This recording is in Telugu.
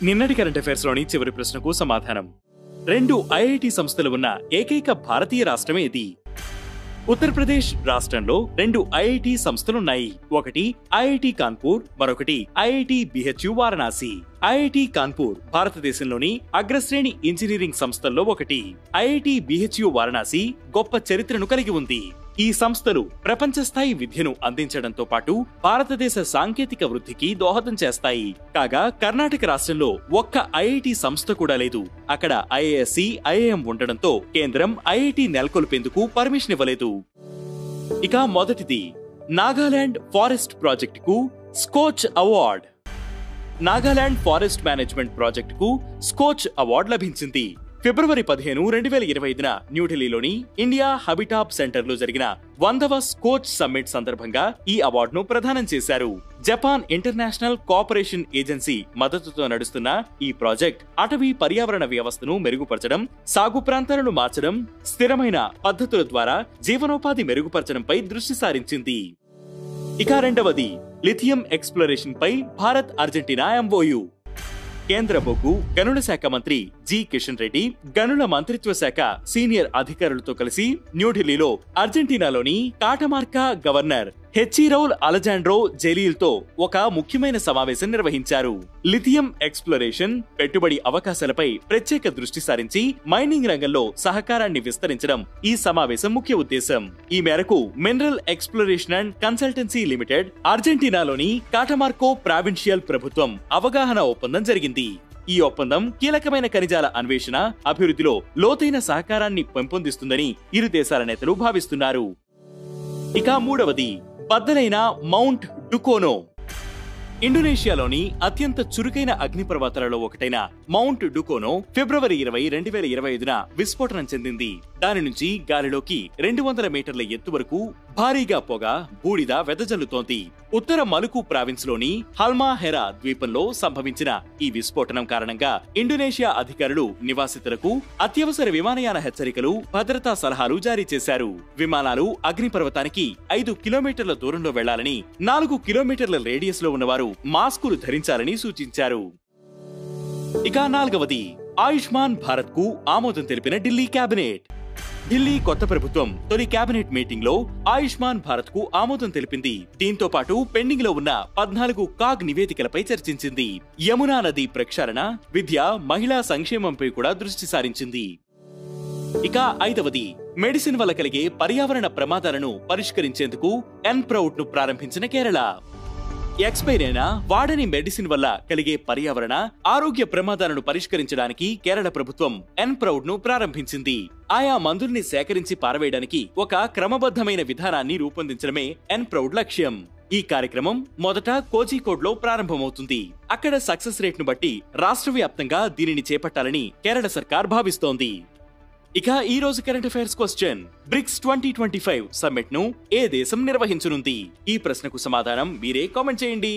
నిన్నటి కరెంట్ అఫైర్స్ లోని చివరి ప్రశ్నకు సమాధానం. 2 ఐఐటి సంస్థలు ఉన్న ఏకైక భారతీయ రాష్ట్రమే ఇది. ఉత్తరప్రదేశ్ రాష్ట్రంలో 2 ఐఐటి సంస్థలున్నాయి. ఒకటి ఐఐటి కాన్పూర్, మరొకటి IIT BHU Varanasi. IIT Kanpur భారతదేశంలోని అగ్రశ్రేణి ఇంజనీరింగ్ సంస్థల్లో ఒకటి. ఐఐటి బిహెచ్యు వారణాసి గొప్ప చరిత్రను కలిగి ఉంది. ఈ సంస్థలు ప్రపంచ స్థాయి విద్యను అందించడంతో పాటు భారతదేశ సాంకేతిక వృద్ధికి దోహదం చేస్తాయి. కాగా కర్ణాటక రాష్ట్రంలో ఒక్క ఐఐటి సంస్థ కూడా లేదు. అక్కడ ఐఐఎస్సి, ఐఐఎం ఉండడంతో కేంద్రం ఐఐటి నెలకొల్పేందుకు పర్మిషన్ ఇవ్వలేదు. ఇక మొదటిది నాగాలాండ్ ఫారెస్ట్ ప్రాజెక్టుకు Skoch award. Nagaland forest management ప్రాజెక్టుకు స్కోచ్ అవార్డు లభించింది. ఫిబ్రవరి 15, 2025న న్యూఢిల్లీలోని ఇండియా హబిటాప్ సెంటర్లో జరిగిన 100వ స్కోచ్ సమ్మిట్ సందర్భంగా ఈ అవార్డును ప్రదానం చేశారు. జపాన్ ఇంటర్నేషనల్ కోఆపరేషన్ ఏజెన్సీ మద్దతుతో నడుస్తున్న ఈ ప్రాజెక్ట్ అటవీ పర్యావరణ వ్యవస్థను మెరుగుపరచడం, సాగు ప్రాంతాలను మార్చడం, స్థిరమైన పద్ధతుల ద్వారా జీవనోపాధి మెరుగుపరచడంపై దృష్టి సారించింది. ఇక రెండవది లిథియం ఎక్స్ప్లోరేషన్ పై భారత్ అర్జెంటీనా ఎంఓయు. కేంద్ర బొగ్గు గనుల శాఖ మంత్రి జి కిషన్ రెడ్డి గనుల మంత్రిత్వ శాఖ సీనియర్ అధికారులతో కలిసి న్యూఢిల్లీలో అర్జెంటీనాలోని కాటమార్కా గవర్నర్ హెచ్చిరౌల్ అలెజాండ్రో జెలీల్తో ఒక ముఖ్యమైన సమావేశం నిర్వహించారు. లిథియం ఎక్స్ప్లోరేషన్, పెట్టుబడి అవకాశాలపై ప్రత్యేక దృష్టి సారించి మైనింగ్ రంగంలో సహకారాన్ని విస్తరించడం ఈ సమావేశం ముఖ్య ఉద్దేశం. ఈ మేరకు mineral exploration and consultancy limited అర్జెంటీనాలోని కాటమార్కో ప్రావిన్షియల్ ప్రభుత్వం అవగాహన ఒప్పందం జరిగింది. ఈ ఒప్పందం కీలకమైన ఖనిజాల అన్వేషణ, అభివృద్ధిలో లోతైన సహకారాన్ని పెంపొందిస్తుందని ఇరు దేశాల నేతలు భావిస్తున్నారు. ఇక మూడవది బద్దలైన మౌంట్ డుకోనో. ఇండోనేషియాలోని అత్యంత చురుకైన అగ్నిపర్వతాలలో ఒకటైన మౌంట్ డుకోనో ఫిబ్రవరి 20, 2025న విస్ఫోటనం చెందింది. దాని నుంచి గాలిలోకి 200 మీటర్ల ఎత్తు వరకు భారీగా పొగ, బూడిద వెదజల్లుతోంది. ఉత్తర మలుకు ప్రావిన్స్ లోని హల్మాహెరా ద్వీపంలో సంభవించిన ఈ విస్ఫోటనం కారణంగా ఇండోనేషియా అధికారులు నివాసితులకు అత్యవసర విమానయాన హెచ్చరికలు, భద్రతా సలహాలు జారీ చేశారు. విమానాలు అగ్నిపర్వతానికి 5 కిలోమీటర్ల దూరంలో వెళ్లాలని, 4 కిలోమీటర్ల రేడియస్ లో ఉన్నవారు మాస్కులు ధరించాలని సూచించారు. ఇక నాలుగవది ఆయుష్మాన్ భారత్ కు ఆమోదం తెలిపిన ఢిల్లీ కేబినెట్. ఢిల్లీ కొత్త ప్రభుత్వం తొలి కేబినెట్ మీటింగ్ లో ఆయుష్మాన్ భారత్ కు ఆమోదం తెలిపింది. దీంతో పాటు పెండింగ్ లో ఉన్న 14 కాగ్ నివేదికలపై చర్చించింది. యమునా నది ప్రక్షాళన, విద్య, మహిళా సంక్షేమంపై కూడా దృష్టి సారించింది. ఇక ఐదవది మెడిసిన్ వల్ల కలిగే పర్యావరణ ప్రమాదాలను పరిష్కరించేందుకు ఎన్ప్రౌడ్ ను ప్రారంభించిన కేరళ. ఎక్స్పైర్ అయిన వాడని మెడిసిన్ వల్ల కలిగే పర్యావరణ, ఆరోగ్య ప్రమాదాలను పరిష్కరించడానికి కేరళ ప్రభుత్వం ఎన్ప్రౌడ్ ను ప్రారంభించింది. ఆయా మందుల్ని సేకరించి పారవేయడానికి ఒక క్రమబద్ధమైన విధానాన్ని రూపొందించడమే ఎన్ప్రౌడ్ లక్ష్యం. ఈ కార్యక్రమం మొదట కోజికోడ్ లో ప్రారంభమవుతుంది. అక్కడ సక్సెస్ రేట్ ను బట్టి రాష్ట్ర వ్యాప్తంగా దీనిని చేపట్టాలని కేరళ సర్కార్ భావిస్తోంది. ఇక ఈ రోజు current affairs question: BRICS 2025 summit ను ఏ దేశం నిర్వహించనుంది? ఈ ప్రశ్నకు సమాధానం మీరే కామెంట్ చేయండి.